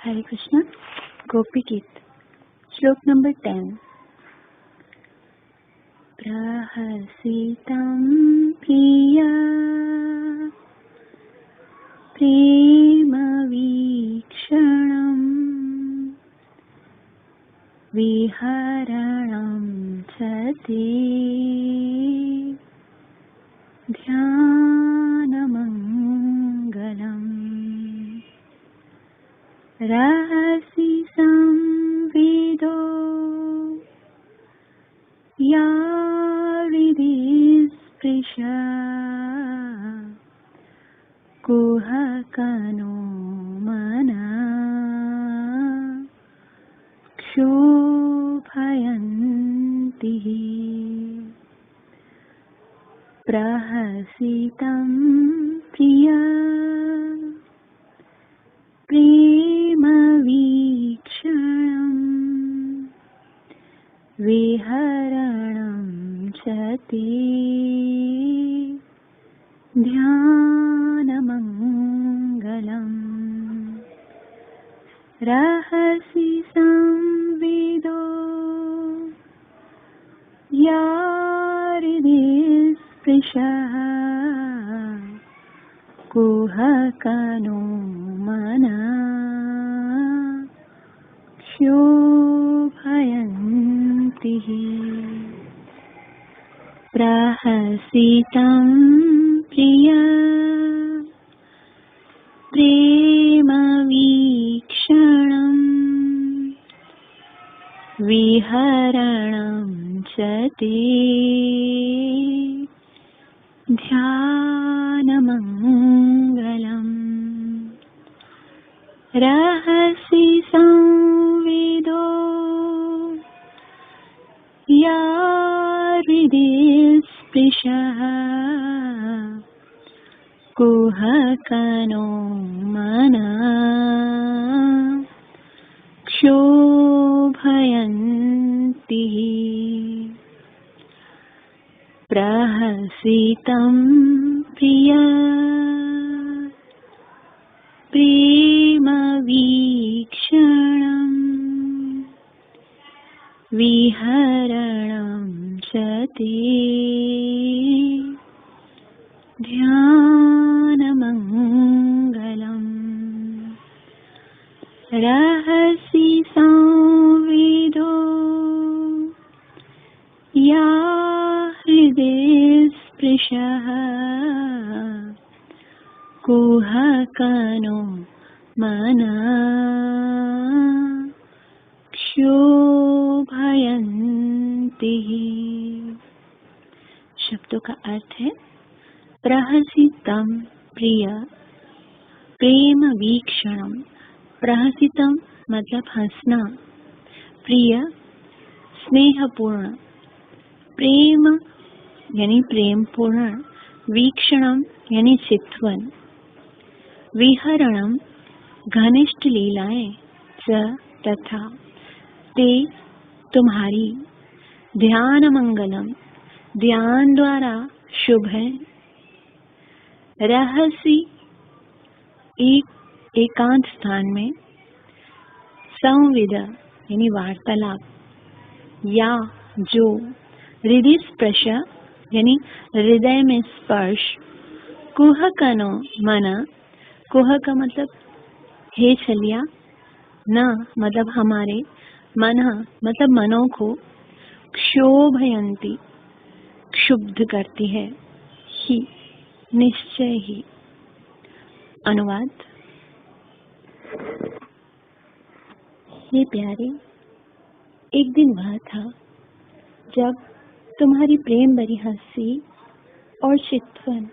हरे कृष्णा। गोपी गीत श्लोक नंबर 10। प्रहसितं प्रिया प्रेमवीक्षणं विहरणं च ते ध्यानमङ्गलम्। रहसि संविदो या हृदि स्पृशा कुहकनो मना क्षोभयन्ति। प्रहसितं प्रिया प्रेमवीक्षणं विहरणं च ते ध्यानमङ्गलम्। रहसि संविदो या हृदि स्पृशः कुहकनो मना क्षोभयन्ति। प्रहसितं प्रिया प्रेमवीक्षणं विहरणं च ते ध्यानमङ्गलम्। रहसि संविदो या हृदि स्पृशः कुहकनो मना क्षोभयन्ति। प्रहसितं प्रिया प्रेमवीक्षणं विहरणं च ते ध्यानमङ्गलम्। रहसि संविदो या हृदि स्पृशः कुहकनो मना क्षोभयन्ति। शब्दों का अर्थ है प्रहसितं प्रिय प्रेम वीक्षणम। प्रहसितं मतलब हंसना, प्रिय स्नेहपूर्ण, प्रेम यानी प्रेमपूर्ण, वीक्षणम यानी चित्वन, विहरणम घनिष्ठ लीलाएं, च तथा, ते तुम्हारी, ध्यान मंगलम ध्यान द्वारा शुभ है। रहस्य एक एकांत स्थान में, संविद यानी वार्तालाप, या जो, हृदय स्पर्श यानी हृदय में स्पर्श, कुहकनो मना, कुहक मतलब हे चलिया, न मतलब हमारे, मन मतलब मनों को, क्षोभयन्ति क्षुब्ध करती है, ही निश्चय ही। अनुवाद। ये प्यारे, एक दिन वह था जब तुम्हारी प्रेम भरी हंसी और चितवन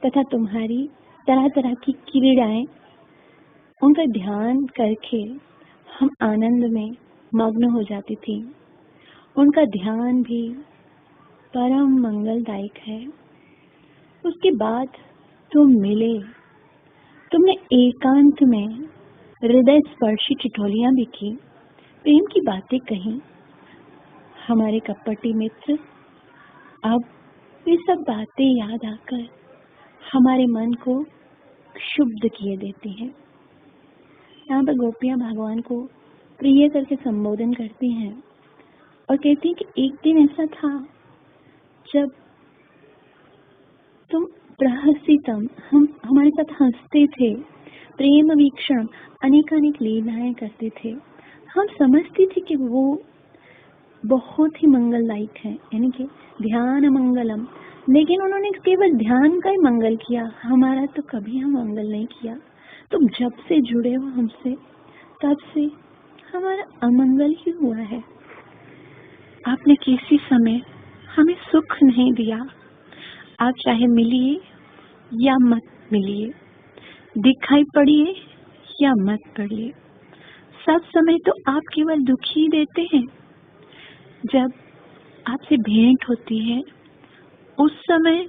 तथा तुम्हारी तरह तरह की क्रीड़ाएं, उनका ध्यान करके हम आनंद में मग्न हो जाती थी। उनका ध्यान भी परम मंगलदायक है। उसके बाद तुम मिले, तुमने एकांत में हृदय स्पर्शी ठिठोलियां भी की, प्रेम की बातें कही। हमारे कपटी मित्र अब वे सब बातें याद आकर हमारे मन को क्षुब्ध किए देती हैं। यहाँ पर गोपियाँ भगवान को प्रिय करके संबोधन करती हैं और कहती हैं कि एक दिन ऐसा था जब तुम प्रहसितम, हम हमारे साथ हंसते थे, प्रेम वीक्षण अनेकानेक लीलाएं करते थे। हम समझते थे कि वो बहुत ही मंगलदायक है, यानी कि ध्यान मंगलम, लेकिन उन्होंने केवल ध्यान का ही मंगल किया, हमारा तो कभी हम मंगल नहीं किया। तुम जब से जुड़े हो हमसे तब से हमारा अमंगल ही हुआ है। आपने किसी समय हमें सुख नहीं दिया। आप चाहे मिलिए या मत मिलिए, दिखाई पड़िए या मत पड़िए, सब समय तो आप केवल दुख ही देते हैं। जब आपसे भेंट होती है उस समय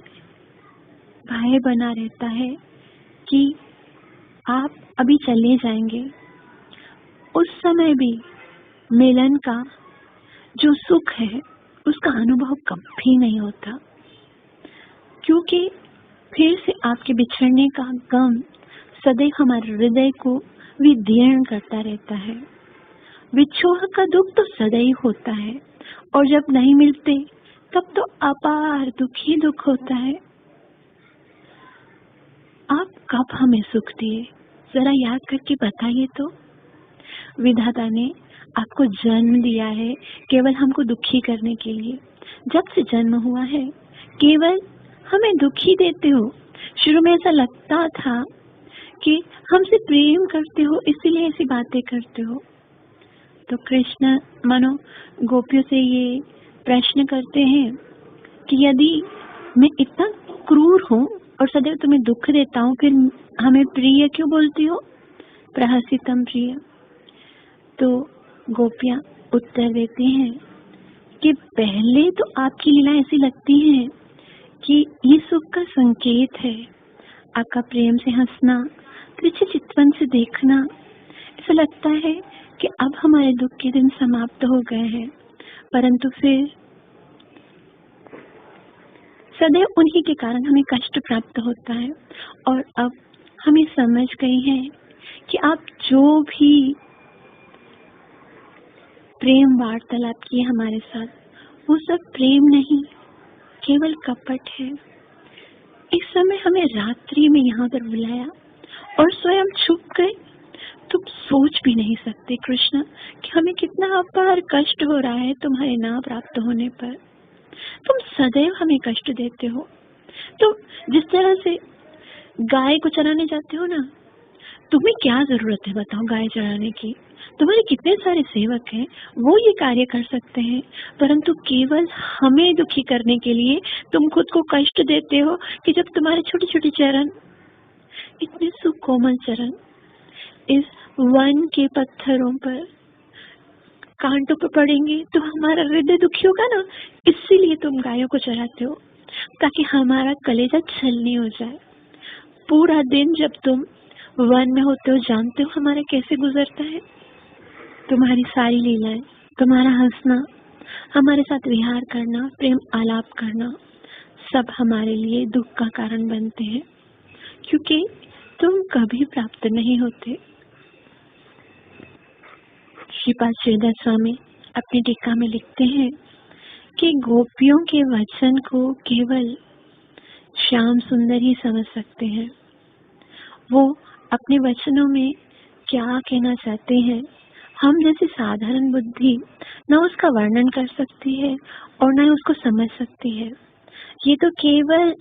भय बना रहता है कि आप अभी चले जाएंगे। उस समय भी मिलन का जो सुख है उसका अनुभव कभी नहीं होता, क्योंकि फिर से आपके बिछड़ने का गम सदैव हमारे हृदय को विदीर्ण करता रहता है। विछोह का दुख तो सदैव होता है और जब नहीं मिलते तब तो अपार दुख ही दुख होता है। आप कब हमें सुख दिए, जरा याद करके बताइए तो। विधाता ने आपको जन्म दिया है केवल हमको दुखी करने के लिए। जब से जन्म हुआ है केवल हमें दुखी देते हो। शुरू में ऐसा लगता था कि हमसे प्रेम करते हो इसीलिए ऐसी बातें करते हो। तो कृष्ण मानो गोपियों से ये प्रश्न करते हैं कि यदि मैं इतना क्रूर हूँ और सदैव तुम्हें दुख देता हूँ, फिर हमें प्रिय क्यों बोलती हो, प्रहसितम प्रिय। तो गोपियाँ उत्तर देती हैं कि पहले तो आपकी लीला ऐसी लगती है कि ये सुख का संकेत है। आपका प्रेम से हंसना, तिरछे चितवन से देखना, ऐसा लगता है कि अब हमारे दुख के दिन समाप्त हो गए हैं। परंतु फिर सदैव उन्हीं के कारण हमें कष्ट प्राप्त होता है। और अब हमें समझ गई है कि आप जो भी प्रेम वार्तालाप किए हमारे साथ, वो सब प्रेम नहीं, केवल कपट है। इस समय हमें रात्रि में यहाँ पर बुलाया और स्वयं छुप गए। तुम सोच भी नहीं सकते कृष्ण कि हमें कितना अपार कष्ट हो रहा है तुम्हारे नाम प्राप्त होने पर। तुम सदैव हमें कष्ट देते हो। तुम जिस तरह से गाय को चराने जाते हो ना, तुम्हें क्या जरूरत है बताओ गाय चराने की। तुम्हारे कितने सारे सेवक हैं, वो ये कार्य कर सकते हैं, परंतु केवल हमें दुखी करने के लिए तुम खुद को कष्ट देते हो कि जब तुम्हारे छोटे छोटे चरण, इतने सुकोमल चरण इस वन के पत्थरों पर, कांटों पर पड़ेंगे तो हमारा हृदय दुखी होगा ना। इसीलिए तुम गायों को चराते हो ताकि हमारा कलेजा छलनी हो जाए। पूरा दिन जब तुम वन में होते हो जानते हो हमारा कैसे गुजरता है। तुम्हारी सारी लीलाएं, तुम्हारा हंसना, हमारे साथ विहार करना, प्रेम आलाप करना, सब हमारे लिए दुख का कारण बनते हैं, क्योंकि तुम कभी प्राप्त नहीं होते। श्रीपाद श्रीधर स्वामी अपनी टीका में लिखते हैं कि गोपियों के वचन को केवल श्याम सुंदर ही समझ सकते हैं। वो अपने वचनों में क्या कहना चाहते हैं, हम जैसी साधारण बुद्धि न उसका वर्णन कर सकती है और न उसको समझ सकती है। ये तो केवल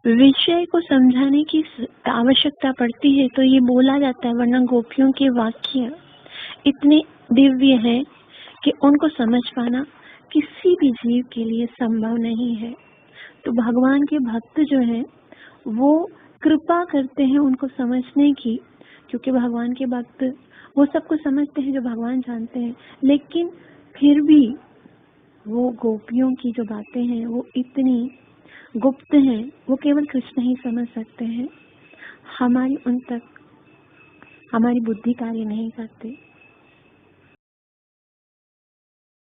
विषय को समझाने की आवश्यकता पड़ती है तो ये बोला जाता है, वरना गोपियों के वाक्य इतने दिव्य हैं कि उनको समझ पाना किसी भी जीव के लिए संभव नहीं है। तो भगवान के भक्त जो हैं वो कृपा करते हैं उनको समझने की, क्योंकि भगवान के भक्त वो सबको समझते हैं जो भगवान जानते हैं, लेकिन फिर भी वो गोपियों की जो बातें हैं वो इतनी गुप्त हैं, वो केवल कृष्ण ही समझ सकते हैं। हमारी उन तक हमारी बुद्धि कार्य नहीं करते।